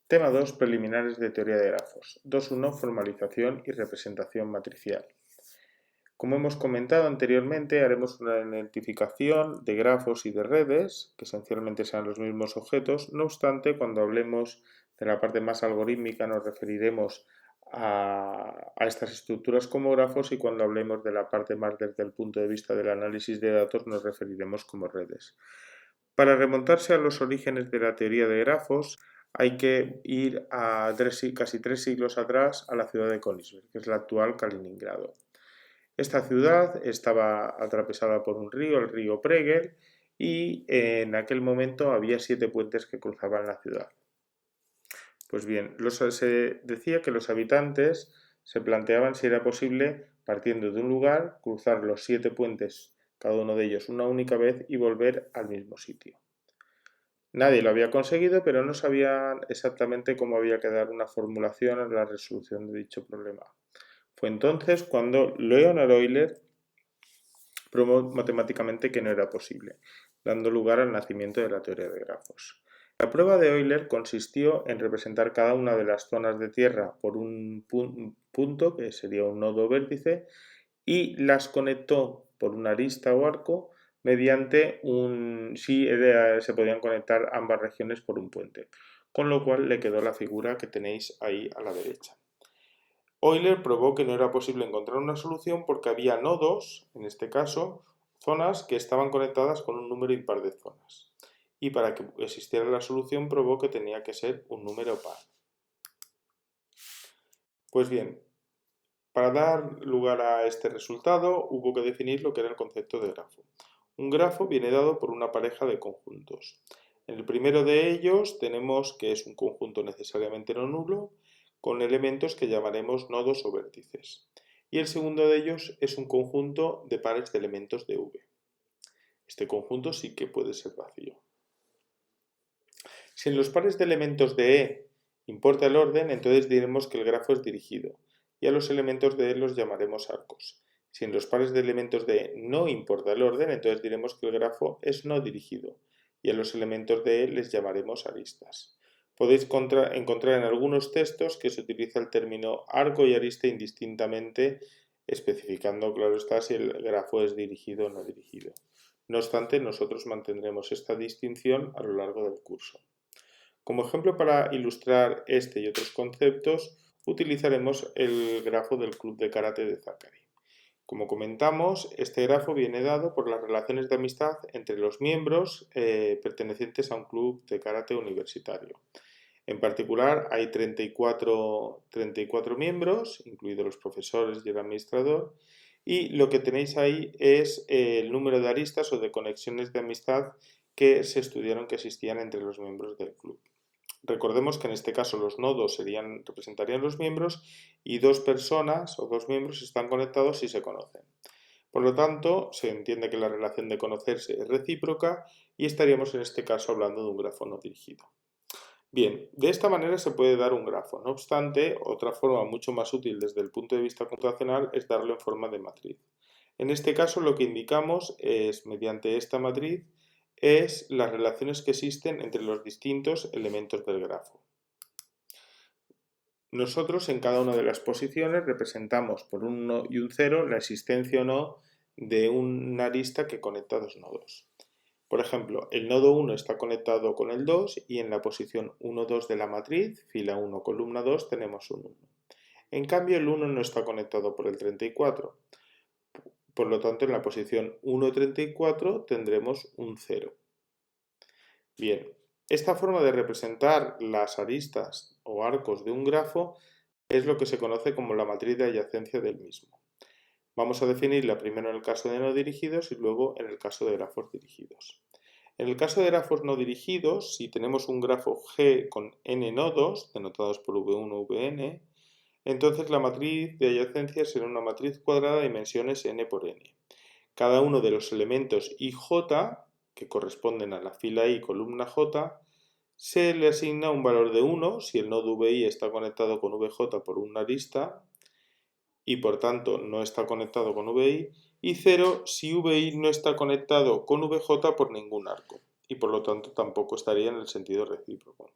Tema 2. Preliminares de teoría de grafos. 2.1. Formalización y representación matricial. Como hemos comentado anteriormente, haremos una identificación de grafos y de redes, que esencialmente sean los mismos objetos. No obstante, cuando hablemos de la parte más algorítmica nos referiremos a estas estructuras como grafos, y cuando hablemos de la parte más desde el punto de vista del análisis de datos nos referiremos como redes. Para remontarse a los orígenes de la teoría de grafos hay que ir a casi 3 siglos atrás a la ciudad de Königsberg, que es la actual Kaliningrado. Esta ciudad estaba atravesada por un río, el río Pregel, y en aquel momento había 7 puentes que cruzaban la ciudad. Pues bien, se decía que los habitantes se planteaban si era posible, partiendo de un lugar, cruzar los 7 puentes, cada uno de ellos una única vez, y volver al mismo sitio. Nadie lo había conseguido, pero no sabían exactamente cómo había que dar una formulación a la resolución de dicho problema. Fue entonces cuando Leonhard Euler probó matemáticamente que no era posible, dando lugar al nacimiento de la teoría de grafos. La prueba de Euler consistió en representar cada una de las zonas de tierra por un punto, que sería un nodo vértice, y las conectó por una arista o arco mediante se podían conectar ambas regiones por un puente, con lo cual le quedó la figura que tenéis ahí a la derecha. Euler probó que no era posible encontrar una solución porque había nodos, en este caso, zonas que estaban conectadas con un número impar de zonas. Y para que existiera la solución probó que tenía que ser un número par. Pues bien, para dar lugar a este resultado hubo que definir lo que era el concepto de grafo. Un grafo viene dado por una pareja de conjuntos. En el primero de ellos tenemos que es un conjunto necesariamente no nulo, con elementos que llamaremos nodos o vértices. Y el segundo de ellos es un conjunto de pares de elementos de V. Este conjunto sí que puede ser vacío. Si en los pares de elementos de E importa el orden, entonces diremos que el grafo es dirigido, y a los elementos de E los llamaremos arcos. Si en los pares de elementos de E no importa el orden, entonces diremos que el grafo es no dirigido, y a los elementos de E les llamaremos aristas. Podéis encontrar en algunos textos que se utiliza el término arco y arista indistintamente, especificando, claro está, si el grafo es dirigido o no dirigido. No obstante, nosotros mantendremos esta distinción a lo largo del curso. Como ejemplo para ilustrar este y otros conceptos, utilizaremos el grafo del club de karate de Zachary. Como comentamos, este grafo viene dado por las relaciones de amistad entre los miembros pertenecientes a un club de karate universitario. En particular, hay 34 miembros, incluidos los profesores y el administrador, y lo que tenéis ahí es el número de aristas o de conexiones de amistad que se estudiaron que existían entre los miembros del club. Recordemos que en este caso los nodos representarían los miembros, y dos personas o dos miembros están conectados si se conocen. Por lo tanto, se entiende que la relación de conocerse es recíproca y estaríamos en este caso hablando de un grafo no dirigido. Bien, de esta manera se puede dar un grafo. No obstante, otra forma mucho más útil desde el punto de vista computacional es darlo en forma de matriz. En este caso lo que indicamos es, mediante esta matriz, es las relaciones que existen entre los distintos elementos del grafo. Nosotros en cada una de las posiciones representamos por un 1 y un 0 la existencia o no de una arista que conecta dos nodos. Por ejemplo, el nodo 1 está conectado con el 2 y en la posición 1, 2 de la matriz, fila 1, columna 2, tenemos un 1. En cambio, el 1 no está conectado por el 34. Por lo tanto, en la posición 1, 34 tendremos un 0. Bien, esta forma de representar las aristas o arcos de un grafo es lo que se conoce como la matriz de adyacencia del mismo. Vamos a definirla primero en el caso de no dirigidos y luego en el caso de grafos dirigidos. En el caso de grafos no dirigidos, si tenemos un grafo G con n nodos, denotados por V1, Vn, entonces la matriz de adyacencia será una matriz cuadrada de dimensiones n por n. Cada uno de los elementos ij, que corresponden a la fila i, columna j, se le asigna un valor de 1 si el nodo vi está conectado con vj por una arista y por tanto no está conectado con vi, y 0 si vi no está conectado con vj por ningún arco y por lo tanto tampoco estaría en el sentido recíproco.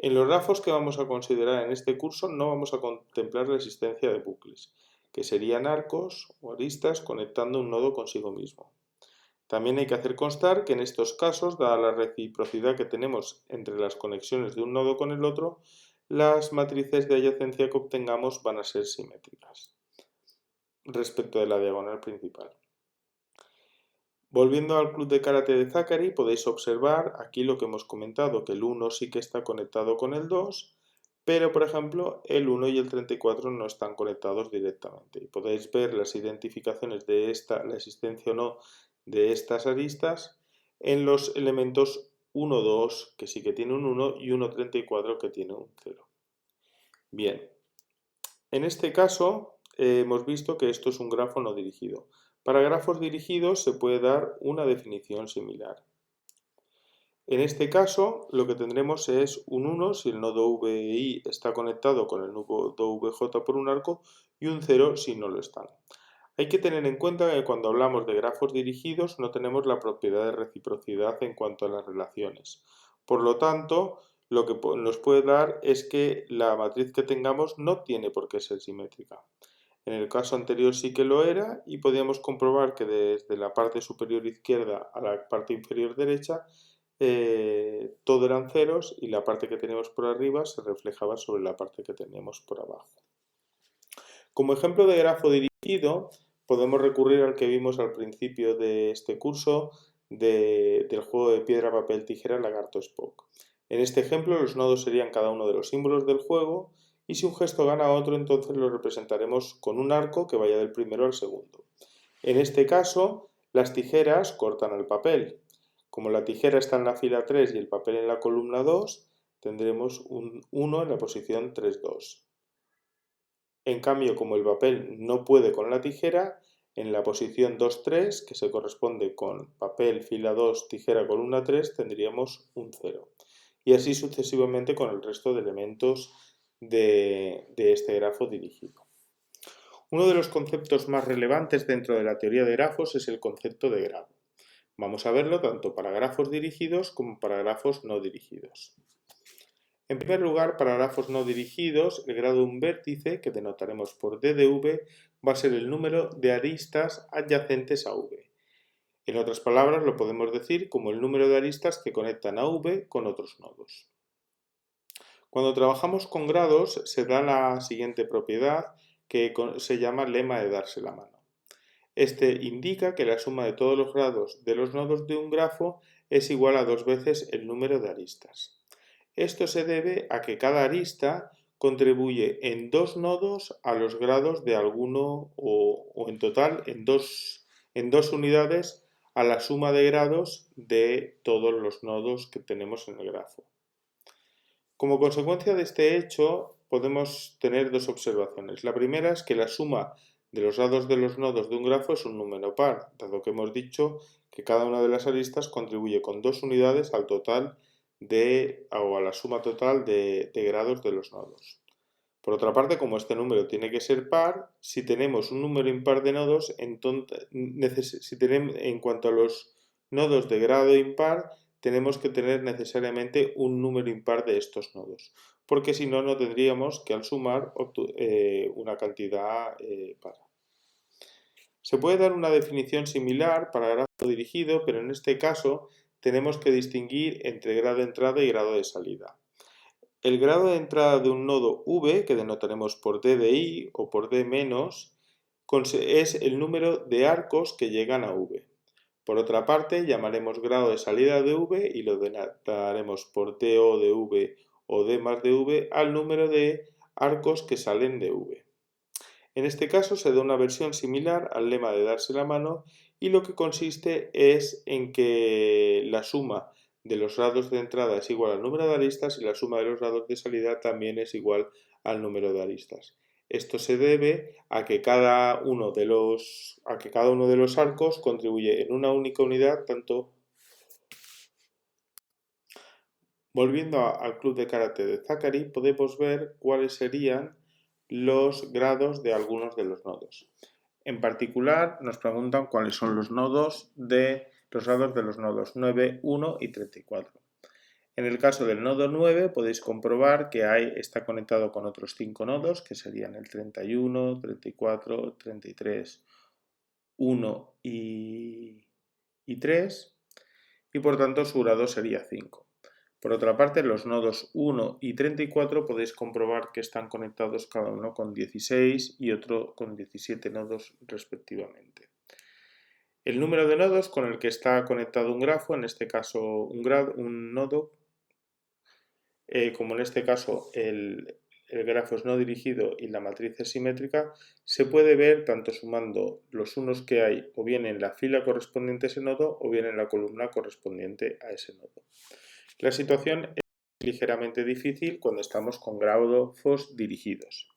En los grafos que vamos a considerar en este curso no vamos a contemplar la existencia de bucles, que serían arcos o aristas conectando un nodo consigo mismo. También hay que hacer constar que en estos casos, dada la reciprocidad que tenemos entre las conexiones de un nodo con el otro, las matrices de adyacencia que obtengamos van a ser simétricas respecto de la diagonal principal. Volviendo al club de karate de Zachary, podéis observar aquí lo que hemos comentado, que el 1 sí que está conectado con el 2, pero por ejemplo el 1 y el 34 no están conectados directamente. Y podéis ver las identificaciones de la existencia o no de estas aristas en los elementos 1, 2, que sí que tiene un 1, y 1, 34, que tiene un 0. Bien, en este caso hemos visto que esto es un grafo no dirigido. Para grafos dirigidos se puede dar una definición similar. En este caso lo que tendremos es un 1 si el nodo VI está conectado con el nodo VJ por un arco y un 0 si no lo están. Hay que tener en cuenta que cuando hablamos de grafos dirigidos no tenemos la propiedad de reciprocidad en cuanto a las relaciones. Por lo tanto, lo que nos puede dar es que la matriz que tengamos no tiene por qué ser simétrica. En el caso anterior sí que lo era y podíamos comprobar que desde la parte superior izquierda a la parte inferior derecha todo eran ceros y la parte que teníamos por arriba se reflejaba sobre la parte que teníamos por abajo. Como ejemplo de grafo dirigido, podemos recurrir al que vimos al principio de este curso del juego de piedra, papel, tijera, lagarto, Spock. En este ejemplo los nodos serían cada uno de los símbolos del juego y si un gesto gana a otro entonces lo representaremos con un arco que vaya del primero al segundo. En este caso las tijeras cortan el papel. Como la tijera está en la fila 3 y el papel en la columna 2, tendremos un 1 en la posición 3, 2. En cambio, como el papel no puede con la tijera, en la posición 2, 3, que se corresponde con papel, fila 2, tijera, columna 3, tendríamos un 0. Y así sucesivamente con el resto de elementos de este grafo dirigido. Uno de los conceptos más relevantes dentro de la teoría de grafos es el concepto de grado. Vamos a verlo tanto para grafos dirigidos como para grafos no dirigidos. En primer lugar, para grafos no dirigidos, el grado de un vértice, que denotaremos por d de v, va a ser el número de aristas adyacentes a v. En otras palabras, lo podemos decir como el número de aristas que conectan a v con otros nodos. Cuando trabajamos con grados, se da la siguiente propiedad que se llama lema de darse la mano. Este indica que la suma de todos los grados de los nodos de un grafo es igual a 2 veces el número de aristas. Esto se debe a que cada arista contribuye en 2 nodos a los grados de alguno o en total en dos unidades a la suma de grados de todos los nodos que tenemos en el grafo. Como consecuencia de este hecho podemos tener dos observaciones. La primera es que la suma de los lados de los nodos de un grafo es un número par, dado que hemos dicho que cada una de las aristas contribuye con 2 unidades al total o a la suma total de grados de los nodos. Por otra parte, como este número tiene que ser par, si tenemos un número impar de nodos, entonces, en cuanto a los nodos de grado impar, tenemos que tener necesariamente un número impar de estos nodos, porque si no, no tendríamos que al sumar una cantidad par. Se puede dar una definición similar para grafo dirigido, pero en este caso tenemos que distinguir entre grado de entrada y grado de salida. El grado de entrada de un nodo V, que denotaremos por d de i o por d menos, es el número de arcos que llegan a V. Por otra parte, llamaremos grado de salida de V y lo denotaremos por do de V o d más de V al número de arcos que salen de V. En este caso se da una versión similar al lema de darse la mano y lo que consiste es en que la suma de los grados de entrada es igual al número de aristas y la suma de los grados de salida también es igual al número de aristas. Esto se debe a que cada uno de los arcos contribuye en una única unidad, tanto. Volviendo al club de karate de Zachary, podemos ver cuáles serían los grados de algunos de los nodos. En particular, nos preguntan cuáles son los grados de los nodos 9, 1 y 34. En el caso del nodo 9 podéis comprobar que está conectado con otros 5 nodos, que serían el 31, 34, 33, 1 y 3, y por tanto su grado sería 5. Por otra parte, los nodos 1 y 34 podéis comprobar que están conectados cada uno con 16 y otro con 17 nodos respectivamente. El número de nodos con el que está conectado un grafo, en este caso un nodo, como en este caso el grafo es no dirigido y la matriz es simétrica, se puede ver tanto sumando los unos que hay o bien en la fila correspondiente a ese nodo o bien en la columna correspondiente a ese nodo. La situación es ligeramente difícil cuando estamos con grafos dirigidos.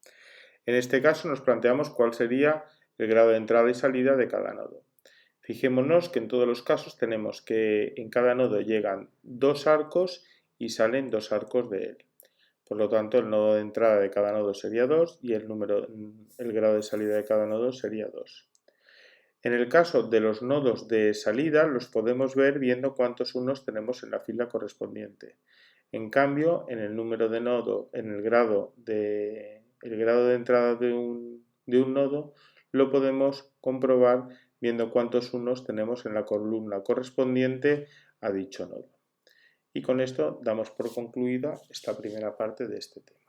En este caso nos planteamos cuál sería el grado de entrada y salida de cada nodo. Fijémonos que en todos los casos tenemos que en cada nodo llegan 2 arcos y salen 2 arcos de él. Por lo tanto, el nodo de entrada de cada nodo sería 2 y el grado de salida de cada nodo sería 2. En el caso de los nodos de salida los podemos ver viendo cuántos unos tenemos en la fila correspondiente. En cambio, en el número de nodo, en el grado de entrada de un nodo, lo podemos comprobar viendo cuántos unos tenemos en la columna correspondiente a dicho nodo. Y con esto damos por concluida esta primera parte de este tema.